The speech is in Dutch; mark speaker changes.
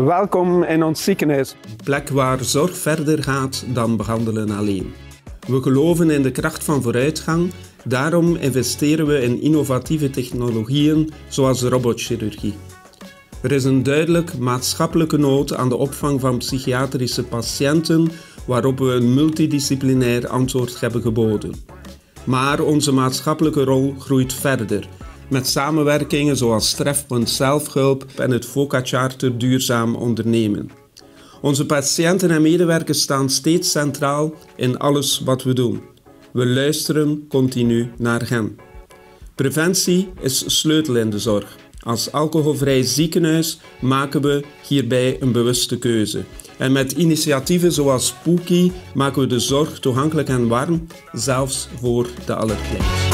Speaker 1: Welkom in ons ziekenhuis.
Speaker 2: Een plek waar zorg verder gaat dan behandelen alleen. We geloven in de kracht van vooruitgang, daarom investeren we in innovatieve technologieën zoals robotchirurgie. Er is een duidelijk maatschappelijke nood aan de opvang van psychiatrische patiënten, waarop we een multidisciplinair antwoord hebben geboden. Maar onze maatschappelijke rol groeit verder, met samenwerkingen zoals Trefpunt Zelfhulp en het VOCA-charter Duurzaam Ondernemen. Onze patiënten en medewerkers staan steeds centraal in alles wat we doen. We luisteren continu naar hen. Preventie is sleutel in de zorg. Als alcoholvrij ziekenhuis maken we hierbij een bewuste keuze. En met initiatieven zoals Pookie maken we de zorg toegankelijk en warm, zelfs voor de allerkleinsten.